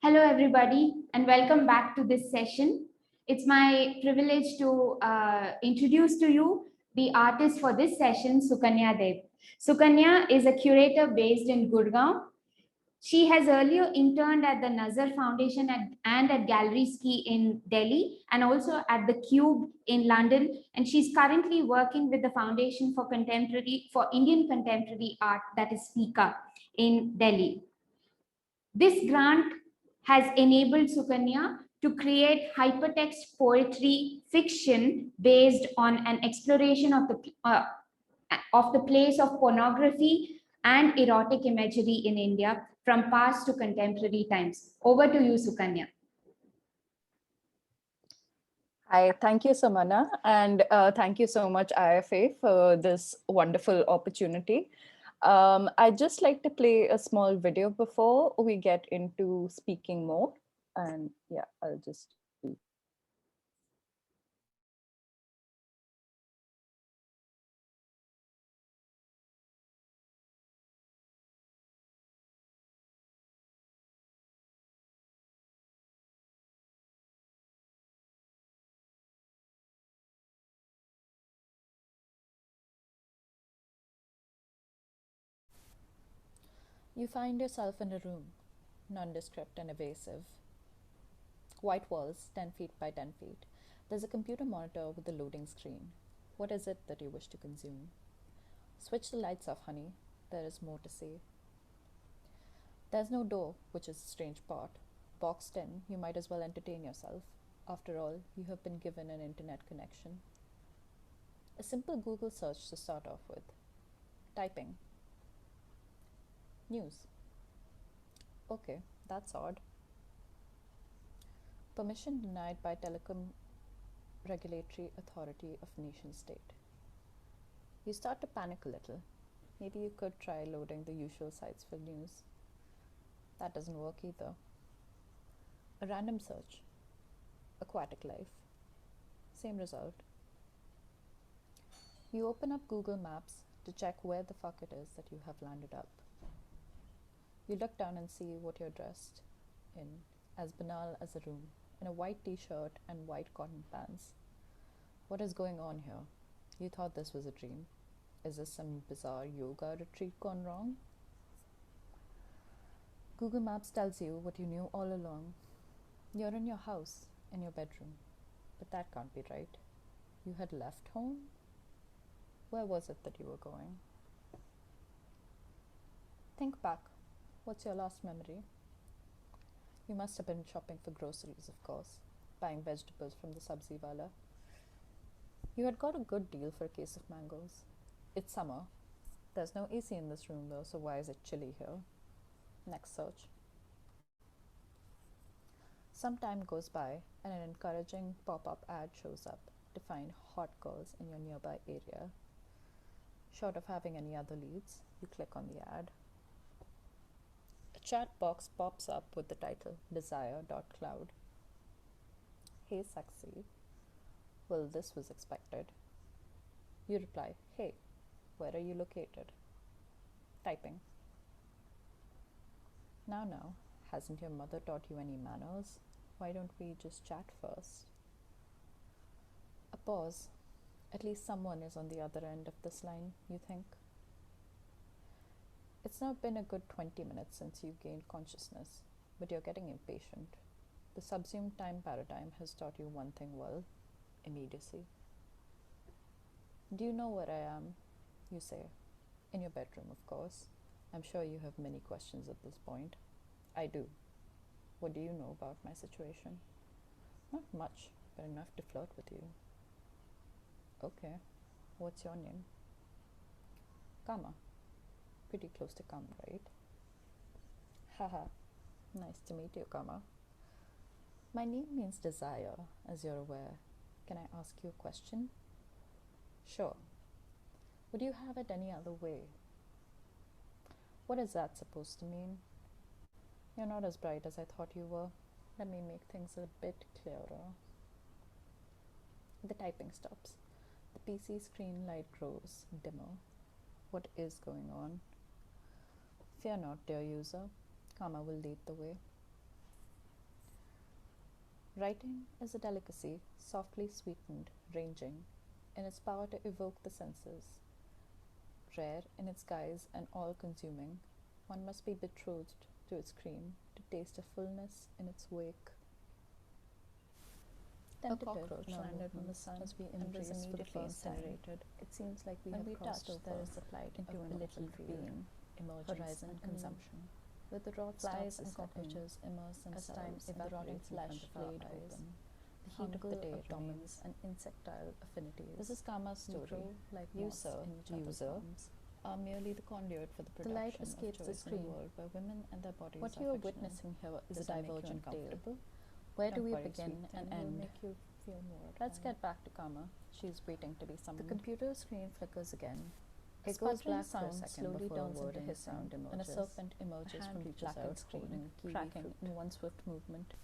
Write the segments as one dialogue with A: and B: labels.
A: Hello, everybody, and welcome back to this session. It's my privilege to introduce to you the artist for this session, Sukanya Deb. Sukanya is a curator based in Gurgaon. She has earlier interned at the Nazar Foundation and at Gallery Ski in Delhi and also at the Cube in London. And she's currently working with the Foundation for Indian Contemporary Art, that is FICA, in Delhi. This grant has enabled Sukanya to create hypertext poetry fiction based on an exploration of the place of pornography and erotic imagery in India from past to contemporary times. Over to you, Sukanya.
B: Hi, thank you, Samana, and thank you so much, IFA, for this wonderful opportunity. I'd just like to play a small video before we get into speaking more. And yeah, I'll just do. You find yourself in a room, nondescript and evasive. White walls, 10 feet by 10 feet. There's a computer monitor with a loading screen. What is it that you wish to consume? Switch the lights off, honey. There is more to say. There's no door, which is a strange part. Boxed in, you might as well entertain yourself. After all, you have been given an internet connection. A simple Google search to start off with. Typing. News. Okay, that's odd. Permission denied by Telecom Regulatory Authority of Nation State. You start to panic a little. Maybe you could try loading the usual sites for news. That doesn't work either. A random search. Aquatic life. Same result. You open up Google Maps to check where the fuck it is that you have landed up. You look down and see what you're dressed in, as banal as a room, in a white t-shirt and white cotton pants. What is going on here? You thought this was a dream. Is this some bizarre yoga retreat gone wrong? Google Maps tells you what you knew all along. You're in your house, in your bedroom. But that can't be right. You had left home? Where was it that you were going? Think back. What's your last memory? You must have been shopping for groceries, of course, buying vegetables from the sabzi wala. You had got a good deal for a case of mangoes. It's summer. There's no AC in this room though, so why is it chilly here? Next search. Some time goes by and an encouraging pop-up ad shows up to find hot girls in your nearby area. Short of having any other leads, you click on the ad. A chat box pops up with the title desire.cloud. Hey sexy. Well, this was expected. You reply, hey, where are you located? Typing. Now, hasn't your mother taught you any manners? Why don't we just chat first? A pause. At least someone is on the other end of this line, you think? It's now been a good 20 minutes since you gained consciousness, but you're getting impatient. The subsumed time paradigm has taught you one thing well: immediacy. Do you know where I am? You say. In your bedroom, of course. I'm sure you have many questions at this point. I do. What do you know about my situation? Not much, but enough to flirt with you. Okay. What's your name? Kama. Pretty close to Kama, right? Haha. Nice to meet you, Kama. My name means desire, as you're aware. Can I ask you a question? Sure. Would you have it any other way? What is that supposed to mean? You're not as bright as I thought you were. Let me make things a bit clearer. The typing stops. The PC screen light grows dimmer. What is going on? Fear not, dear user. Kama will lead the way. Writing is a delicacy, softly sweetened, ranging in its power to evoke the senses. Rare in its guise and all-consuming, one must be betrothed to its cream to taste a fullness in its wake. A cockroach landed in the sun as we embrace for the first incinerated. It seems like we have crossed over there is the plight into an little being, horizon and consumption. With the rot flies and cockroaches immerse themselves in the rotting flesh laid open. The heat of the day dominates and insectile affinities. This is Kama's story. Like you, sir, user, are merely the conduit for the production. The light escapes the screen world where women and their bodies. What you are witnessing here is a divergent tale. Where do we begin and end? Make you feel more. Let's get back to Kama. She's waiting to be summoned. The computer screen flickers again. A sputtering sound slowly turns into hiss sound, and a serpent emerges from the blackened screen, cracking in one swift movement.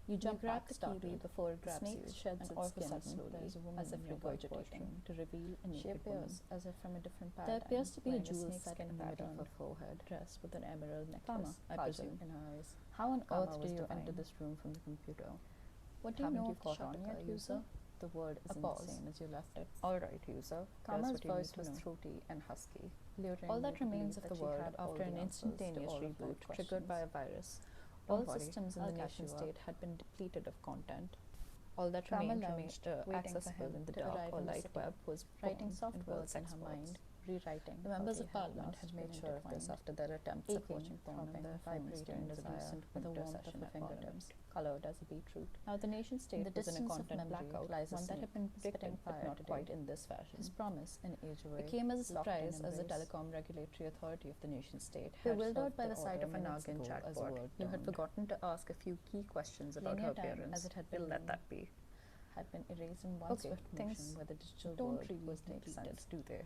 B: You jump grab the kiwi before it grabs you, sheds its skin slowly, as if regurgitating, to reveal a naked. She appears as if from a different paradigm. There appears to be a jewel set in the middle of her forehead, dressed with an emerald necklace, I presume, in her eyes. How on earth did you enter this room from the computer? What do you know of Kshirsagar, user? The word is insane as you left it. All right, user. Kama's voice was throaty and husky. All that remains of the world after an instantaneous reboot triggered by a virus. All systems in the nation state had been depleted of content. All that remained accessible in the dark or light web was writing soft words in her mind, rewriting. The members of parliament had made sure of this after their attempts at watching porn on their phones during the recent winter session at Parliament, coloured as a beetroot. Now the nation state was in a content blackout, one that had been predicted but not quite in this fashion. His promise, in age away, came as a surprise as the Telecom Regulatory Authority of the nation state, bewildered by the sight of a Nagin chatbot, you had forgotten to ask a few key questions about her appearance. As it had been, let that be. Had been erased in one swift motion where the digital world was depleted. Do they?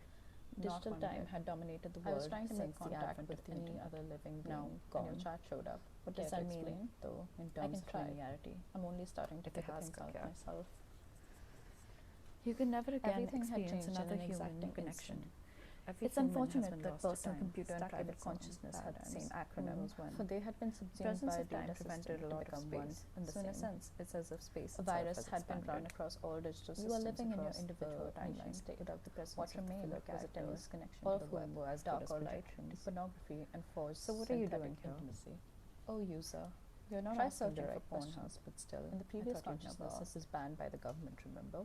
B: Digital time had dominated the world. I was trying to make contact with any other living being. Now, gone. And your chat showed up. What does that mean, though, in terms of linearity? I'm only starting to figure things out myself. You can never again experience another human connection. It's unfortunate that personal computer and private consciousness had the same acronym, for they had been subsumed by a data prevented a lot of space. So in a sense, it's as if space a virus had been run across all digital systems. You are living in your individual timeline state without the presence what remained was a tenuous connection all to the web, as dark or light, to pornography and forged. So what are you doing here? Intimacy. Oh, user. You're not asking the right questions, but still, in the previous consciousness, this is banned by the government, remember?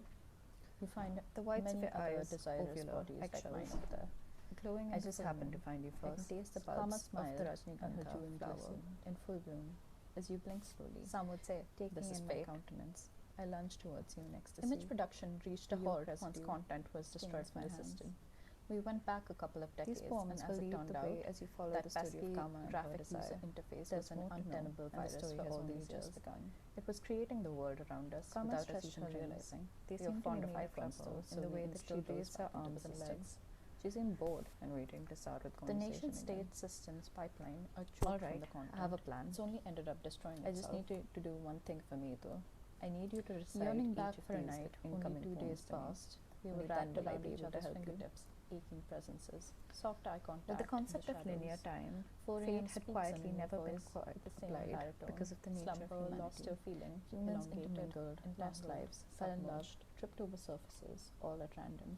B: You find the whites of your eyes desirous bodies like mine up there. Glowing I just happened to find you first. I can taste the buds of the Rajnigandha flower in full bloom as you blink slowly. Some would say, taking this is in fake. My countenance. I lunged towards you in ecstasy. Image production reached a halt once content was destroyed from the system. We went back a couple of decades, and as it turned out, as you follow the story of Kama and graphic user interface was an untenable virus for all these years. It was creating the world around us without us even realizing. They seemed fond of iPhones, though, in the way that she raised her arms and legs. She seemed bored and waiting to start with conversation. The nation-state systems pipeline are choked from the content. I have a plan. It's only ended up destroying itself. I just need to do one thing for me, though. I need you to recite yearning back for a night. Only 2 days passed. We were wrapped around each other's fingertips. Aching presences, soft eye contact. With the concept of linear time, fate had quietly never been quite applied because of the nature of humanity. Lost your feeling. Humans intermingled, lost lives, fell in love, tripped over surfaces, all at random.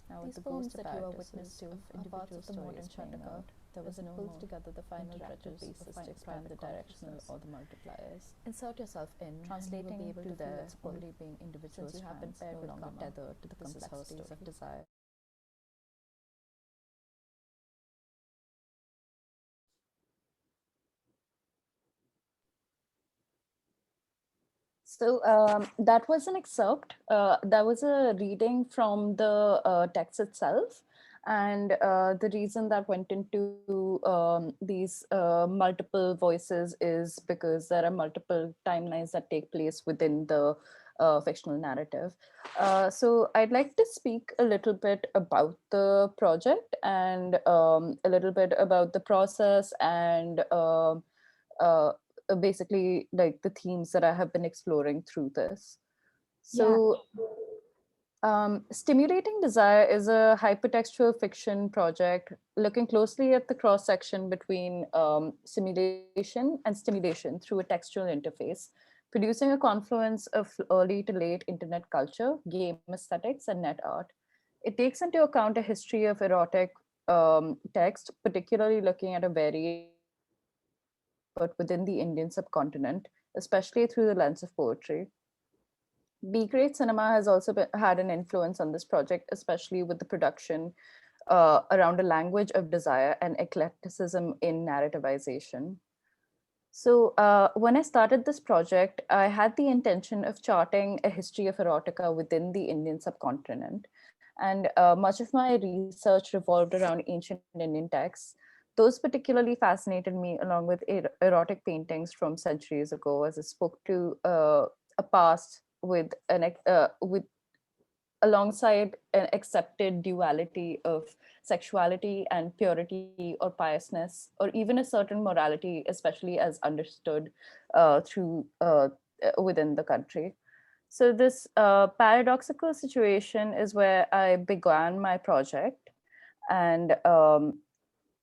B: Now with the ghost that you are witness to are parts of the modern Chandaka. There was no pulls together the final touches pieces to expand the directional or the multipliers. Insert yourself in, translating to their only being individuals since you have been paired no longer tethered to the complexities of desire. So that was an excerpt. That was a reading from the text itself. And the reason that went into these multiple voices is because there are multiple timelines that take place within the fictional narrative. So I'd like to speak a little bit about the project and a little bit about the process and basically like the themes that I have been exploring through this. So Stimulating Desire is a hypertextual fiction project looking closely at the cross-section between simulation and stimulation through a textual interface producing a confluence of early to late internet culture, game aesthetics, and net art. It takes into account a history of erotic text, particularly looking at a varied but within the Indian subcontinent, especially through the lens of poetry. B-grade cinema has also had an influence on this project, especially with the production around a language of desire and eclecticism in narrativization. So, when I started this project, I had the intention of charting a history of erotica within the Indian subcontinent. And much of my research revolved around ancient Indian texts. Those particularly fascinated me, along with erotic paintings from centuries ago, as it spoke to a past with alongside an accepted duality of sexuality and purity or piousness, or even a certain morality, especially as understood through within the country. So this paradoxical situation is where I began my project, and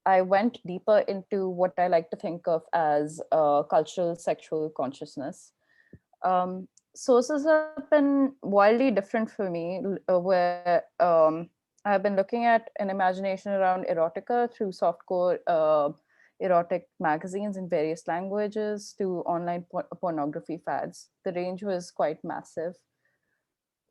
B: I went deeper into what I like to think of as cultural sexual consciousness. Sources have been wildly different for me, where I've been looking at an imagination around erotica through softcore erotic magazines in various languages to online pornography fads. The range was quite massive.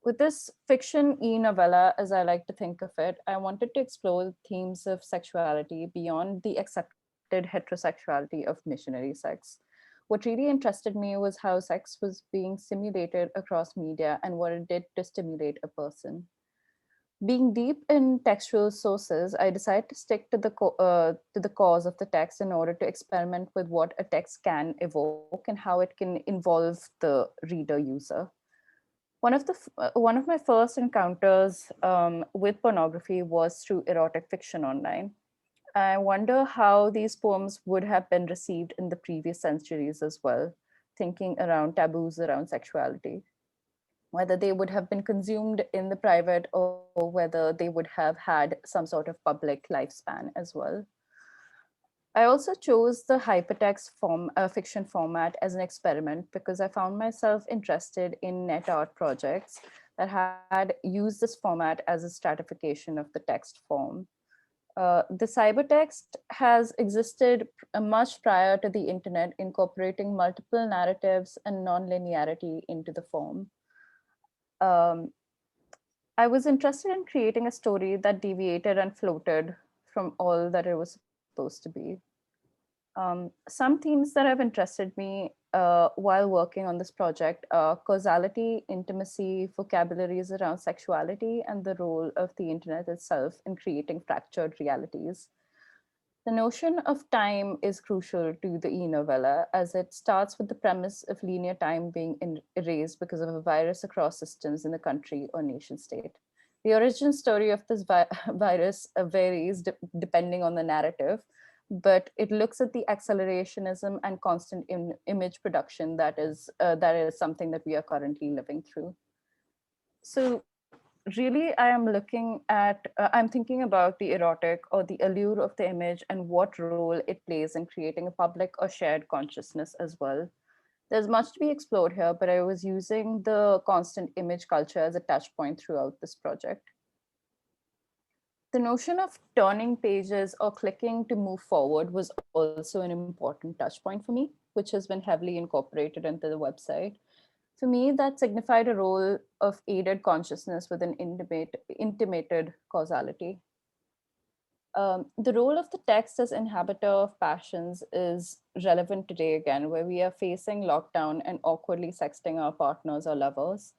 B: With this fiction e-novella, as I like to think of it, I wanted to explore themes of sexuality beyond the accepted heterosexuality of missionary sex. What really interested me was how sex was being simulated across media and what it did to stimulate a person. Being deep in textual sources, I decided to stick to the cause of the text in order to experiment with what a text can evoke and how it can involve the reader user. One of my first encounters with pornography was through erotic fiction online. I wonder how these poems would have been received in the previous centuries as well, thinking around taboos around sexuality, whether they would have been consumed in the private or whether they would have had some sort of public lifespan as well. I also chose the hypertext fiction format as an experiment because I found myself interested in net art projects that had used this format as a stratification of the text form. The cybertext has existed much prior to the internet, incorporating multiple narratives and non-linearity into the form. Um, I was interested in creating a story that deviated and floated from all that it was supposed to be. Some themes that have interested me while working on this project are causality, intimacy, vocabularies around sexuality, and the role of the internet itself in creating fractured realities. The notion of time is crucial to the e-novella, as it starts with the premise of linear time being erased because of a virus across systems in the country or nation state. The origin story of this virus varies depending on the narrative, but it looks at the accelerationism and constant image production that is something that we are currently living through. So really, I am looking at I'm thinking about the erotic or the allure of the image and what role it plays in creating a public or shared consciousness as well. There's much to be explored here, but I was using the constant image culture as a touch point throughout this project. The notion of turning pages or clicking to move forward was also an important touch point for me, which has been heavily incorporated into the website. For me, that signified a role of aided consciousness with an intimated causality. The role of the text as inhabitor of passions is relevant today again, where we are facing lockdown and awkwardly sexting our partners or lovers.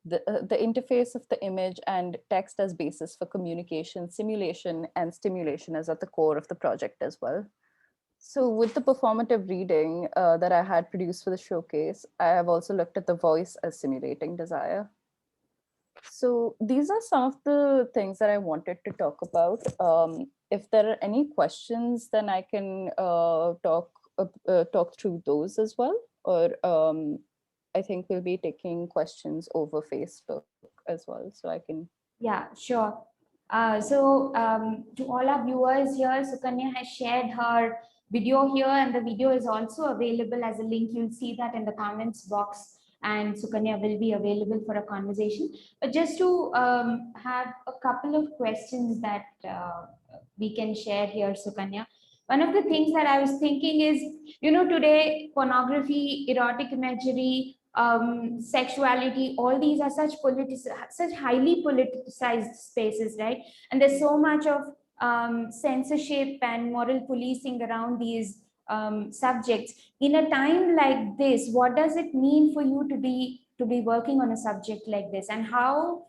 B: The interface of the image and text as basis for communication, simulation, and stimulation is at the core of the project as well. So, with the performative reading that I had produced for the showcase, I have also looked at the voice as simulating desire. So, these are some of the things that I wanted to talk about. If there are any questions, then I can talk through those as well. Or I think we'll be taking questions over Facebook as well. So I can.
A: Yeah, sure. So to all our viewers here, Sukanya has shared her video here, and the video is also available as a link. You'll see that in the comments box, and Sukanya will be available for a conversation. But just to have a couple of questions that we can share here, Sukanya. One of the things that I was thinking is, today pornography, erotic imagery, sexuality, all these are such highly politicized spaces, right? And there's so much of censorship and moral policing around these subjects. In a time like this, what does it mean for you to be working on a subject like this, and how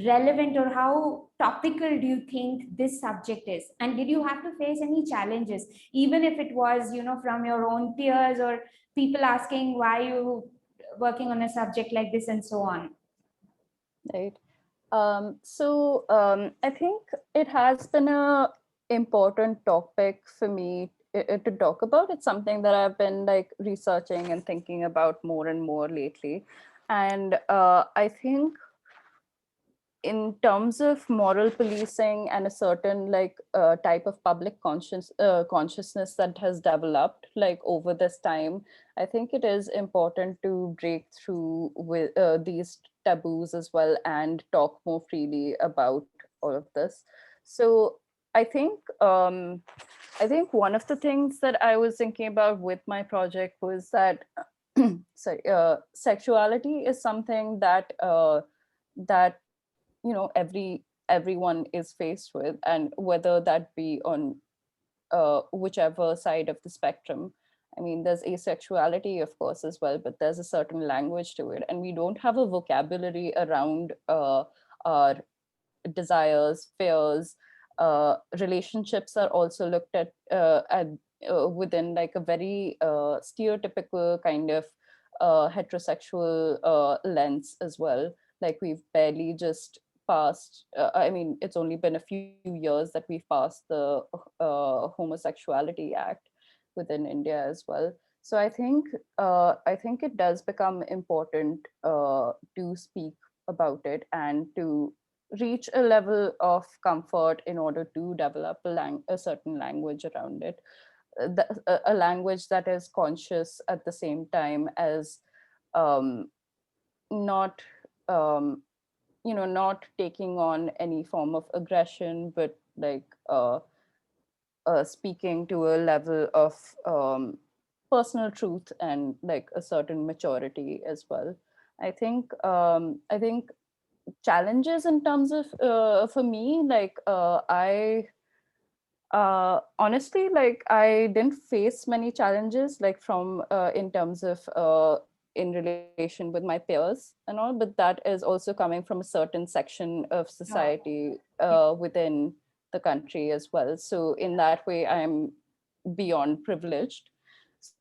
A: relevant or how topical do you think this subject is? And did you have to face any challenges, even if it was, from your own peers or people asking why you working on a subject like this and so on?
B: Right. I think it has been a important topic for me to talk about. It's something that I've been like researching and thinking about more and more lately. And I think in terms of moral policing and a certain type of public consciousness that has developed like over this time, I think it is important to break through with these taboos as well and talk more freely about all of this. So I think I think one of the things that I was thinking about with my project was that sorry, sexuality is something that that everyone is faced with, and whether that be on whichever side of the spectrum. I mean, there's asexuality, of course, as well, but there's a certain language to it, and we don't have a vocabulary around our desires, fears. Relationships are also looked at within like a very stereotypical kind of heterosexual lens as well. Like we've barely just passed. I mean, it's only been a few years that we've passed the Homosexuality Act within India as well. So I think it does become important to speak about it and to reach a level of comfort in order to develop a certain language around it, a language that is conscious at the same time as um, not um, not taking on any form of aggression, but speaking to a level of personal truth and like a certain maturity as well. I think challenges in terms of for me, I honestly, like I didn't face many challenges like from in terms of in relation with my peers and all, but that is also coming from a certain section of
A: Oh,
B: society
A: yeah,
B: within the country as well. So in that way, I'm beyond privileged.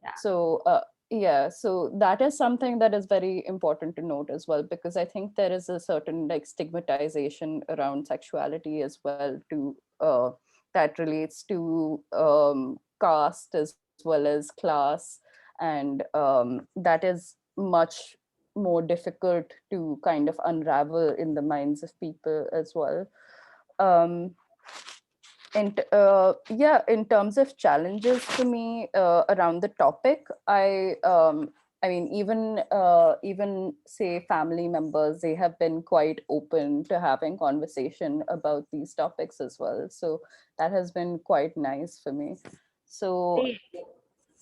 A: yeah.
B: So yeah, so that is something that is very important to note as well, because I think there is a certain like stigmatization around sexuality as well to that relates to caste as well as class, and that is much more difficult to kind of unravel in the minds of people as well. um, and yeah, in terms of challenges for me around the topic, I mean, even say family members, they have been quite open to having conversation about these topics as well. So that has been quite nice for me. So
A: Great.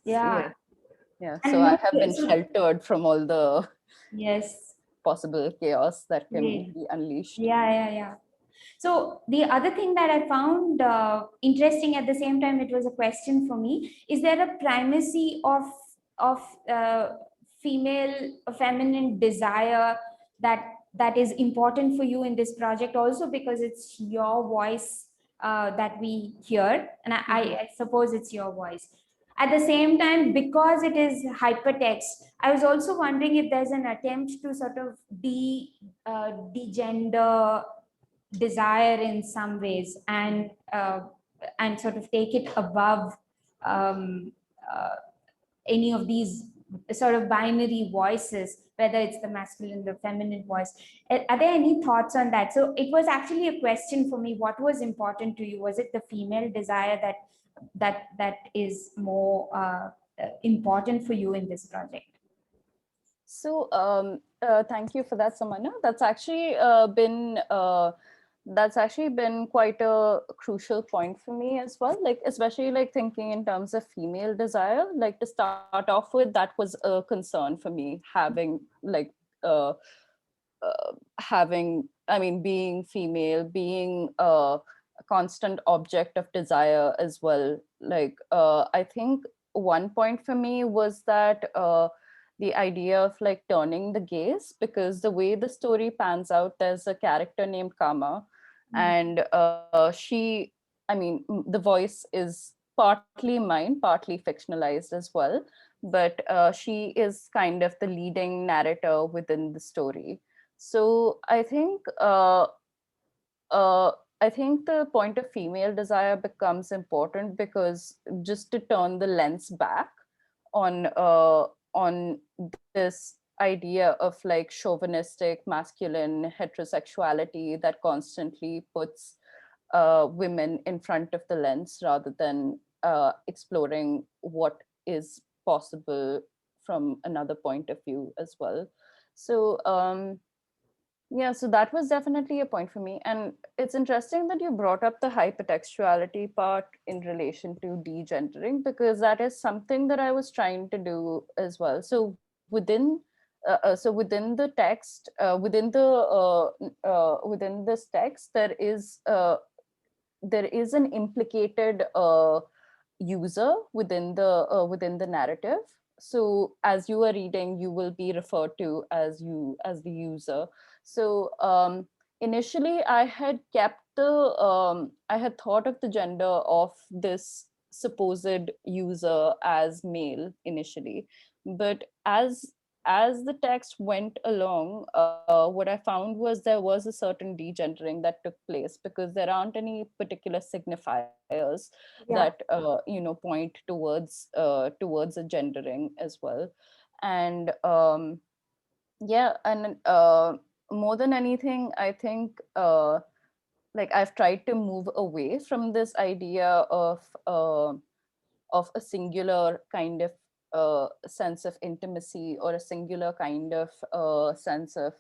A: Yeah.
B: yeah, yeah. So
A: And
B: I
A: no,
B: have been
A: so
B: sheltered from all the
A: yes,
B: possible chaos that can
A: great.
B: be unleashed.
A: Yeah, yeah, yeah. So the other thing that I found interesting, at the same time, it was a question for me: is there a primacy of uh, female, feminine desire that is important for you in this project? Also, because it's your voice that we hear, and
B: Mhm.
A: I suppose it's your voice. At the same time, because it is hypertext, I was also wondering if there's an attempt to sort of de-gender desire in some ways, and sort of take it above um, uh, any of these sort of binary voices, whether it's the masculine, the feminine voice. Are there any thoughts on that? So it was actually a question for me: what was important to you? Was it the female desire that that is more important for you in this project?
B: So thank you for that, Samana. That's actually been quite a crucial point for me as well. Like especially like thinking in terms of female desire. Like to start off with, that was a concern for me, having like uh, I mean, being female, being a constant object of desire as well. Like I think one point for me was that the idea of like turning the gaze, because the way the story pans out, there's a character named Kama, and I mean, the voice is partly mine, partly fictionalized as well, but she is kind of the leading narrator within the story. So uh, I think the point of female desire becomes important, because just to turn the lens back on this idea of like chauvinistic masculine heterosexuality that constantly puts women in front of the lens, rather than exploring what is possible from another point of view as well. So yeah, so that was definitely a point for me. And it's interesting that you brought up the hypertextuality part in relation to degendering, because that is something that I was trying to do as well. So within the text, within this text, there is an implicated user within the narrative. So as you are reading, you will be referred to as the user. So initially I had thought of the gender of this supposed user as male initially, but as the text went along, what I found was there was a certain degendering that took place, because there aren't any particular signifiers that
A: Yeah.
B: point towards a gendering as well. And yeah, and more than anything, I think like I've tried to move away from this idea of a singular kind of sense of intimacy, or a singular kind of sense of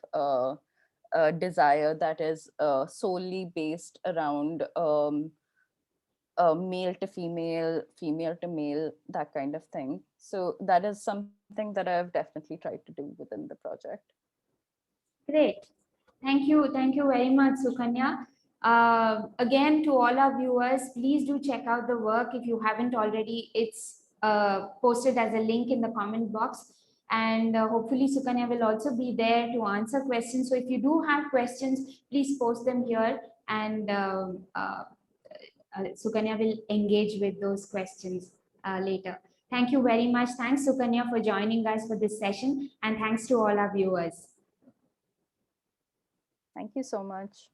B: desire that is solely based around male to female, female to male, that kind of thing. So that is something that I've definitely tried to do within the project.
A: Great. Thank you very much, Sukanya. Again, to all our viewers, please do check out the work if you haven't already. It's posted as a link in the comment box. And hopefully Sukanya will also be there to answer questions. So if you do have questions, please post them here, and Sukanya will engage with those questions later. Thank you very much. Thanks, Sukanya, for joining us for this session. And thanks to all our viewers.
B: Thank you so much.